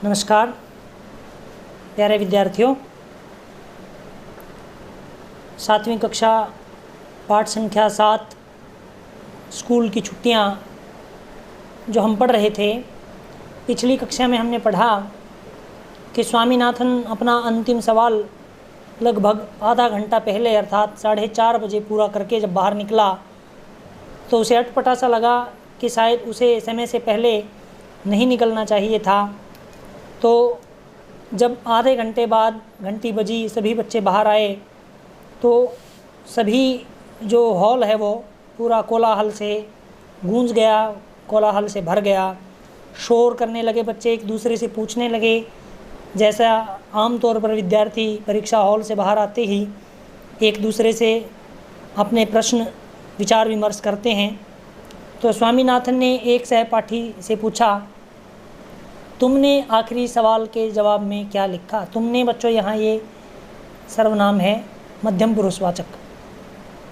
नमस्कार प्यारे विद्यार्थियों, 7वीं कक्षा पाठ संख्या 7 स्कूल की छुट्टियां जो हम पढ़ रहे थे। पिछली कक्षा में हमने पढ़ा कि स्वामीनाथन अपना अंतिम सवाल लगभग आधा घंटा पहले अर्थात 4:30 बजे पूरा करके जब बाहर निकला तो उसे अटपटा सा लगा कि शायद उसे समय से पहले नहीं निकलना चाहिए था। तो जब आधे घंटे बाद घंटी बजी, सभी बच्चे बाहर आए तो सभी जो हॉल है वो पूरा कोलाहल से गूंज गया, कोलाहल से भर गया। शोर करने लगे बच्चे, एक दूसरे से पूछने लगे, जैसा आमतौर पर विद्यार्थी परीक्षा हॉल से बाहर आते ही एक दूसरे से अपने प्रश्न विचार विमर्श करते हैं। तो स्वामीनाथन ने एक सहपाठी से पूछा, तुमने आखिरी सवाल के जवाब में क्या लिखा? तुमने बच्चों यहाँ ये सर्वनाम है मध्यम पुरुषवाचक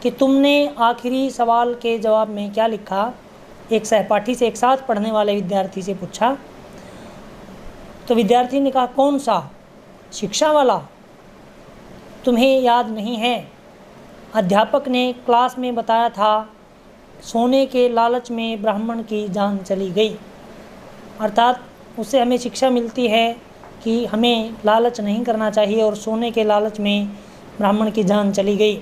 कि तुमने आखिरी सवाल के जवाब में क्या लिखा। एक सहपाठी से, एक साथ पढ़ने वाले विद्यार्थी से पूछा। तो विद्यार्थी ने कहा, कौन सा? शिक्षा वाला? तुम्हें याद नहीं है? अध्यापक ने क्लास में बताया था, सोने के लालच में ब्राह्मण की जान चली गई। अर्थात उससे हमें शिक्षा मिलती है कि हमें लालच नहीं करना चाहिए और सोने के लालच में ब्राह्मण की जान चली गई।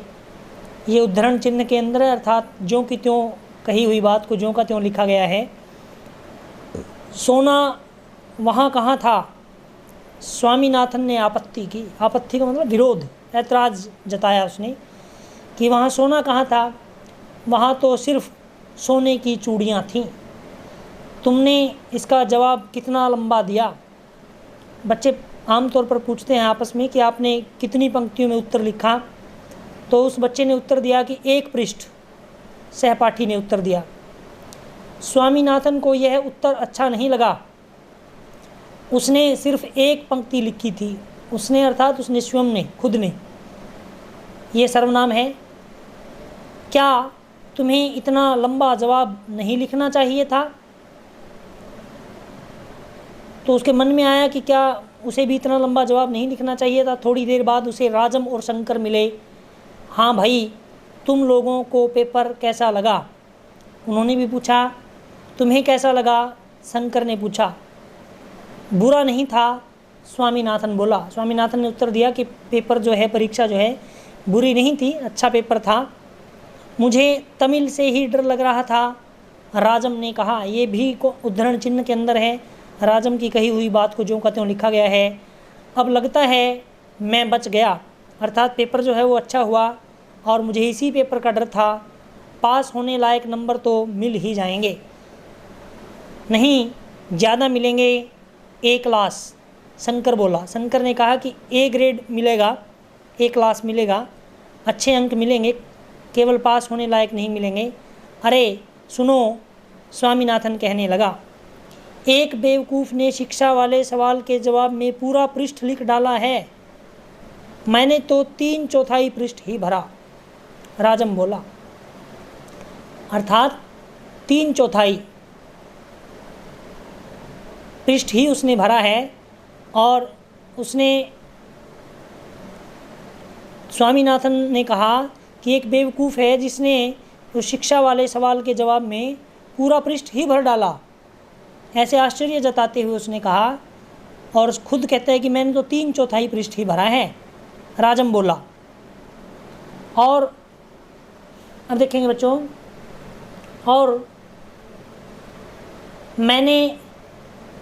ये उद्धरण चिन्ह के अंदर है, अर्थात ज्यों की त्यों कही हुई बात को ज्यों का त्यों लिखा गया है। सोना वहाँ कहाँ था? स्वामीनाथन ने आपत्ति की। आपत्ति का मतलब विरोध, ऐतराज़ जताया उसने कि वहाँ सोना कहाँ था, वहाँ तो सिर्फ सोने की चूड़ियाँ थीं। तुमने इसका जवाब कितना लंबा दिया? बच्चे आमतौर पर पूछते हैं आपस में कि आपने कितनी पंक्तियों में उत्तर लिखा। तो उस बच्चे ने उत्तर दिया कि 1 पृष्ठ। सहपाठी ने उत्तर दिया। स्वामीनाथन को यह उत्तर अच्छा नहीं लगा। उसने सिर्फ 1 पंक्ति लिखी थी। उसने अर्थात उसने स्वयं ने, खुद ने। ये सर्वनाम है। क्या तुम्हें इतना लंबा जवाब नहीं लिखना चाहिए था? तो उसके मन में आया कि क्या उसे भी इतना लंबा जवाब नहीं लिखना चाहिए था। थोड़ी देर बाद उसे राजम और शंकर मिले। हाँ भाई, तुम लोगों को पेपर कैसा लगा? उन्होंने भी पूछा। तुम्हें कैसा लगा? शंकर ने पूछा। बुरा नहीं था, स्वामीनाथन बोला। स्वामीनाथन ने उत्तर दिया कि पेपर जो है, परीक्षा जो है, बुरी नहीं थी, अच्छा पेपर था। मुझे तमिल से ही डर लग रहा था, राजम ने कहा। ये भी उद्धरण चिन्ह के अंदर है। राजम की कही हुई बात को ज्यों का त्यों लिखा गया है। अब लगता है मैं बच गया, अर्थात पेपर जो है वो अच्छा हुआ और मुझे इसी पेपर का डर था। पास होने लायक नंबर तो मिल ही जाएंगे, नहीं ज़्यादा मिलेंगे, A क्लास। शंकर बोला। शंकर ने कहा कि A ग्रेड मिलेगा, A क्लास मिलेगा, अच्छे अंक मिलेंगे, केवल पास होने लायक नहीं मिलेंगे। अरे सुनो, स्वामीनाथन कहने लगा, एक बेवकूफ़ ने शिक्षा वाले सवाल के जवाब में पूरा पृष्ठ लिख डाला है। मैंने तो 3/4 पृष्ठ ही भरा। राजम बोला। अर्थात 3/4 पृष्ठ ही उसने भरा है। और उसने, स्वामीनाथन ने कहा कि एक बेवकूफ़ है जिसने उस शिक्षा वाले सवाल के जवाब में पूरा पृष्ठ ही भर डाला। ऐसे आश्चर्य जताते हुए उसने कहा, और खुद कहता है कि मैंने तो 3/4 पृष्ठ ही भरा है। राजम बोला। और अब देखेंगे बच्चों, और मैंने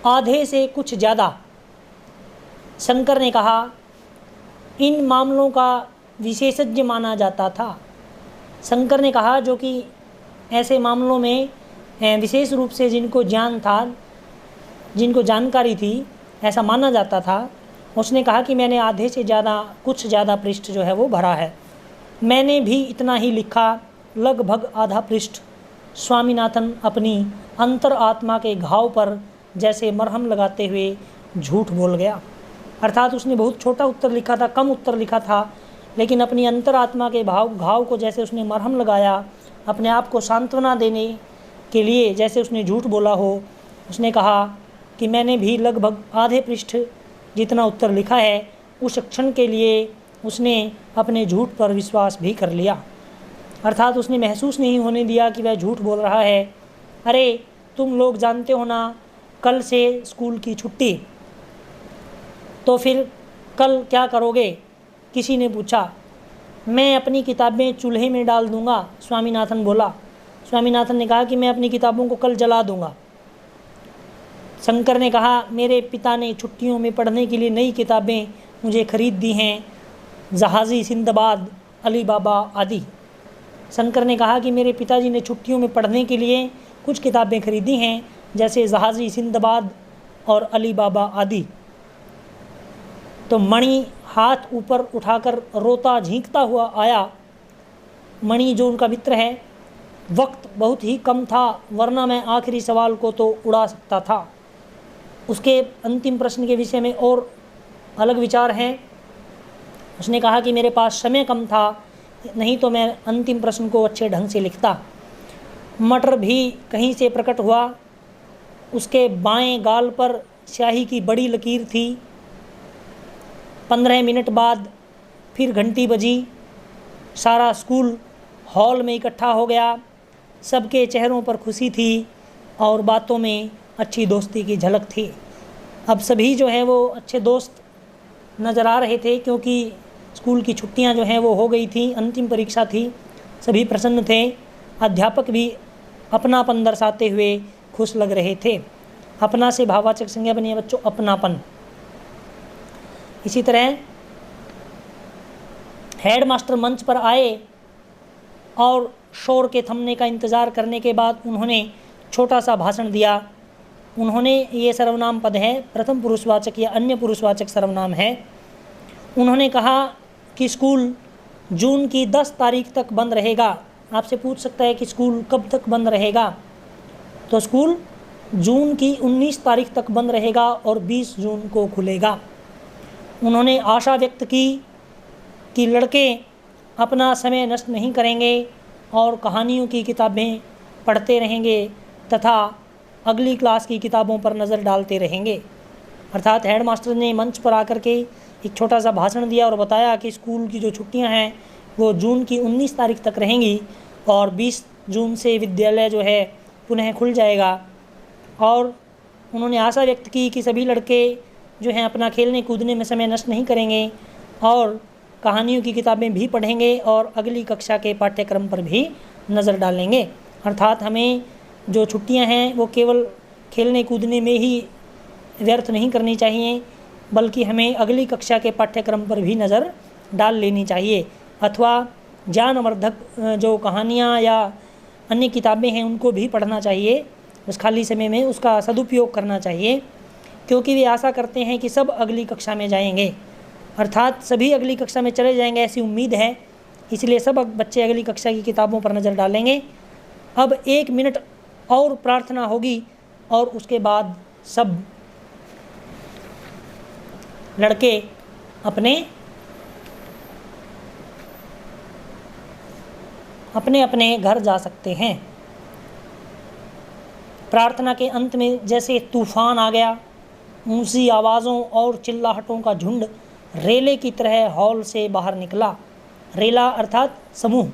आधे से कुछ ज़्यादा। शंकर ने कहा, इन मामलों का विशेषज्ञ माना जाता था। शंकर ने कहा, जो कि ऐसे मामलों में विशेष रूप से जिनको ज्ञान था, जिनको जानकारी थी, ऐसा माना जाता था। उसने कहा कि मैंने आधे से ज़्यादा, कुछ ज़्यादा पृष्ठ जो है वो भरा है। मैंने भी इतना ही लिखा, लगभग आधा पृष्ठ। स्वामीनाथन अपनी अंतर आत्मा के घाव पर जैसे मरहम लगाते हुए झूठ बोल गया। अर्थात उसने बहुत छोटा उत्तर लिखा था, कम उत्तर लिखा था, लेकिन अपनी अंतर आत्मा के घाव को जैसे उसने मरहम लगाया, अपने आप को सांत्वना देने के लिए जैसे उसने झूठ बोला हो। उसने कहा, कि मैंने भी लगभग आधे पृष्ठ जितना उत्तर लिखा है। उस क्षण के लिए उसने अपने झूठ पर विश्वास भी कर लिया, अर्थात उसने महसूस नहीं होने दिया कि वह झूठ बोल रहा है। अरे तुम लोग जानते हो ना, कल से स्कूल की छुट्टी, तो फिर कल क्या करोगे? किसी ने पूछा। मैं अपनी किताबें चूल्हे में डाल दूंगा, स्वामीनाथन बोला। स्वामीनाथन ने कहा कि मैं अपनी किताबों को कल जला दूंगा। शंकर ने कहा, मेरे पिता ने छुट्टियों में पढ़ने के लिए नई किताबें मुझे खरीद दी हैं, जहाज़ी सिंदबाद, अली बाबा आदि। शंकर ने कहा कि मेरे पिताजी ने छुट्टियों में पढ़ने के लिए कुछ किताबें खरीदी हैं, जैसे जहाज़ी सिंदबाद और अली बाबा आदि। तो मणि हाथ ऊपर उठाकर रोता झींकता हुआ आया। मणि जो उनका मित्र है, वक्त बहुत ही कम था, वरना मैं आखिरी सवाल को तो उड़ा सकता था। उसके अंतिम प्रश्न के विषय में और अलग विचार हैं। उसने कहा कि मेरे पास समय कम था, नहीं तो मैं अंतिम प्रश्न को अच्छे ढंग से लिखता। मटर भी कहीं से प्रकट हुआ। उसके बाएं गाल पर स्याही की बड़ी लकीर थी। 15 मिनट बाद फिर घंटी बजी। सारा स्कूल हॉल में इकट्ठा हो गया। सबके चेहरों पर खुशी थी और बातों में अच्छी दोस्ती की झलक थी। अब सभी जो है वो अच्छे दोस्त नज़र आ रहे थे, क्योंकि स्कूल की छुट्टियां जो हैं वो हो गई थी, अंतिम परीक्षा थी। सभी प्रसन्न थे। अध्यापक भी अपनापन दर्शाते हुए खुश लग रहे थे। अपना से भाववाचक संज्ञा बनी है बच्चों, अपनापन। इसी तरह हेडमास्टर मंच पर आए और शोर के थमने का इंतज़ार करने के बाद उन्होंने छोटा सा भाषण दिया। उन्होंने, ये सर्वनाम पद है, प्रथम पुरुषवाचक या अन्य पुरुषवाचक सर्वनाम है। उन्होंने कहा कि स्कूल जून की 10 तारीख तक बंद रहेगा। आपसे पूछ सकता है कि स्कूल कब तक बंद रहेगा? तो स्कूल जून की 19 तारीख तक बंद रहेगा और 20 जून को खुलेगा। उन्होंने आशा व्यक्त की कि लड़के अपना समय नष्ट नहीं करेंगे और कहानियों की किताबें पढ़ते रहेंगे तथा अगली क्लास की किताबों पर नज़र डालते रहेंगे। अर्थात हेडमास्टर ने मंच पर आकर के एक छोटा सा भाषण दिया और बताया कि स्कूल की जो छुट्टियां हैं वो जून की 19 तारीख तक रहेंगी और 20 जून से विद्यालय जो है पुनः खुल जाएगा। और उन्होंने आशा व्यक्त की कि सभी लड़के जो हैं अपना खेलने कूदने में समय नष्ट नहीं करेंगे और कहानियों की किताबें भी पढ़ेंगे और अगली कक्षा के पाठ्यक्रम पर भी नज़र डालेंगे। अर्थात हमें जो छुट्टियां हैं वो केवल खेलने कूदने में ही व्यर्थ नहीं करनी चाहिए, बल्कि हमें अगली कक्षा के पाठ्यक्रम पर भी नज़र डाल लेनी चाहिए, अथवा ज्ञानवर्धक जो कहानियाँ या अन्य किताबें हैं उनको भी पढ़ना चाहिए। उस खाली समय में उसका सदुपयोग करना चाहिए, क्योंकि वे आशा करते हैं कि सब अगली कक्षा में जाएंगे। अर्थात सभी अगली कक्षा में चले जाएंगे ऐसी उम्मीद है, इसलिए सब बच्चे अगली कक्षा की किताबों पर नज़र डालेंगे। अब 1 मिनट और प्रार्थना होगी और उसके बाद सब लड़के अपने अपने घर जा सकते हैं। प्रार्थना के अंत में जैसे तूफान आ गया, ऊंची आवाज़ों और चिल्लाहटों का झुंड रेले की तरह हॉल से बाहर निकला। रेला अर्थात समूह।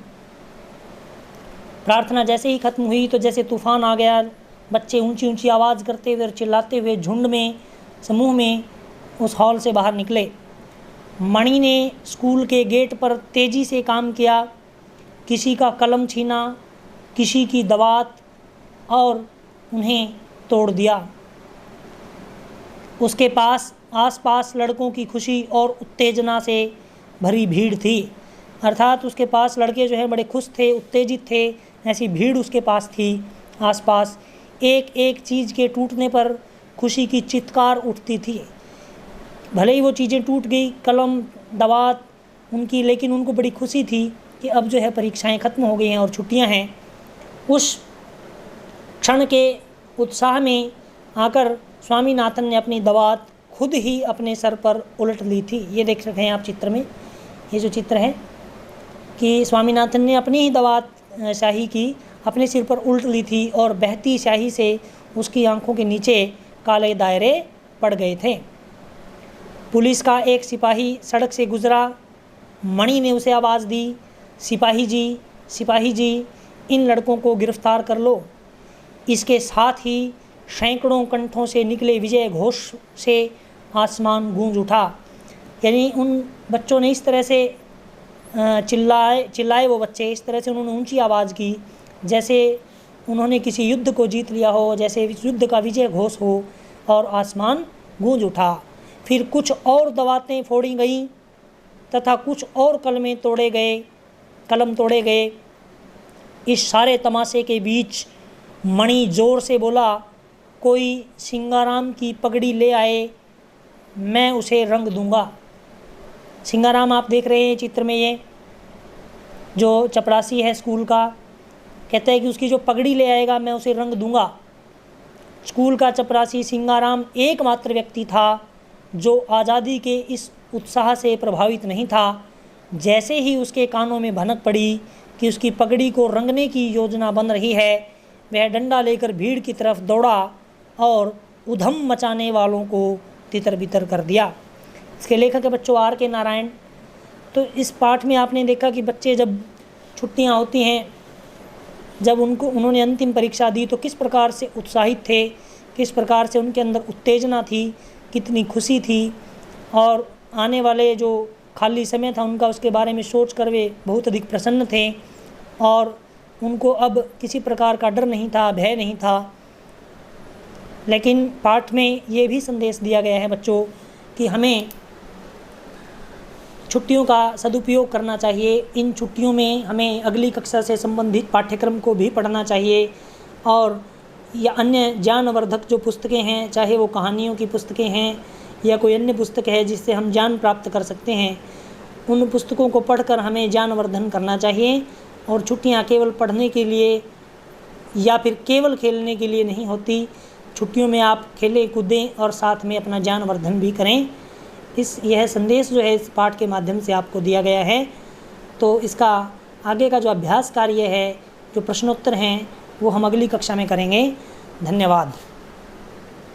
प्रार्थना जैसे ही खत्म हुई तो जैसे तूफान आ गया, बच्चे ऊंची ऊंची आवाज़ करते हुए और चिल्लाते हुए झुंड में, समूह में उस हॉल से बाहर निकले। मणि ने स्कूल के गेट पर तेज़ी से काम किया, किसी का कलम छीना, किसी की दवात और उन्हें तोड़ दिया। उसके पास आसपास लड़कों की खुशी और उत्तेजना से भरी भीड़ थी। अर्थात उसके पास लड़के जो है बड़े खुश थे, उत्तेजित थे, ऐसी भीड़ उसके पास थी। आसपास एक एक चीज़ के टूटने पर खुशी की चित्कार उठती थी। भले ही वो चीज़ें टूट गई, कलम, दवात उनकी, लेकिन उनको बड़ी खुशी थी कि अब जो है परीक्षाएं ख़त्म हो गई हैं और छुट्टियां हैं। उस क्षण के उत्साह में आकर स्वामीनाथन ने अपनी दवात खुद ही अपने सर पर उलट ली थी। ये देख सकते हैं आप चित्र में, ये जो चित्र है कि स्वामीनाथन ने अपनी ही दवात स्याही की अपने सिर पर उल्ट ली थी और बहती स्याही से उसकी आंखों के नीचे काले दायरे पड़ गए थे। पुलिस का एक सिपाही सड़क से गुजरा। मणि ने उसे आवाज़ दी, सिपाही जी, इन लड़कों को गिरफ्तार कर लो। इसके साथ ही सैकड़ों कंठों से निकले विजय घोष से आसमान गूंज उठा। यानी उन बच्चों ने इस तरह से चिल्लाए वो बच्चे, इस तरह से उन्होंने ऊंची आवाज़ की जैसे उन्होंने किसी युद्ध को जीत लिया हो, जैसे युद्ध का विजय घोष हो, और आसमान गूंज उठा। फिर कुछ और दवातें फोड़ी गईं तथा कुछ और कलम तोड़े गए। इस सारे तमाशे के बीच मणि जोर से बोला, कोई सिंगाराम की पगड़ी ले आए, मैं उसे रंग दूंगा। सिंगाराम आप देख रहे हैं चित्र में, ये जो चपरासी है स्कूल का, कहता है कि उसकी जो पगड़ी ले आएगा मैं उसे रंग दूंगा। स्कूल का चपरासी सिंगाराम एकमात्र व्यक्ति था जो आज़ादी के इस उत्साह से प्रभावित नहीं था। जैसे ही उसके कानों में भनक पड़ी कि उसकी पगड़ी को रंगने की योजना बन रही है, वह डंडा लेकर भीड़ की तरफ दौड़ा और उधम मचाने वालों को तितर बितर कर दिया। इसके लेखक है बच्चों R.K. नारायण। तो इस पाठ में आपने देखा कि बच्चे जब छुट्टियां होती हैं, जब उन्होंने अंतिम परीक्षा दी तो किस प्रकार से उत्साहित थे, किस प्रकार से उनके अंदर उत्तेजना थी, कितनी खुशी थी, और आने वाले जो खाली समय था उनका उसके बारे में सोच कर वे बहुत अधिक प्रसन्न थे और उनको अब किसी प्रकार का डर नहीं था, भय नहीं था। लेकिन पाठ में ये भी संदेश दिया गया है बच्चों कि हमें छुट्टियों का सदुपयोग करना चाहिए। इन छुट्टियों में हमें अगली कक्षा से संबंधित पाठ्यक्रम को भी पढ़ना चाहिए, और या अन्य ज्ञानवर्धक जो पुस्तकें हैं, चाहे वो कहानियों की पुस्तकें हैं या कोई अन्य पुस्तक है जिससे हम ज्ञान प्राप्त कर सकते हैं, उन पुस्तकों को पढ़कर हमें ज्ञानवर्धन करना चाहिए। और छुट्टियां केवल पढ़ने के लिए या फिर केवल खेलने के लिए नहीं होती। छुट्टियों में आप खेलें कूदें और साथ में अपना ज्ञानवर्धन भी करें। यह संदेश जो है इस पाठ के माध्यम से आपको दिया गया है। तो इसका आगे का जो अभ्यास कार्य है, जो प्रश्नोत्तर हैं, वो हम अगली कक्षा में करेंगे। धन्यवाद।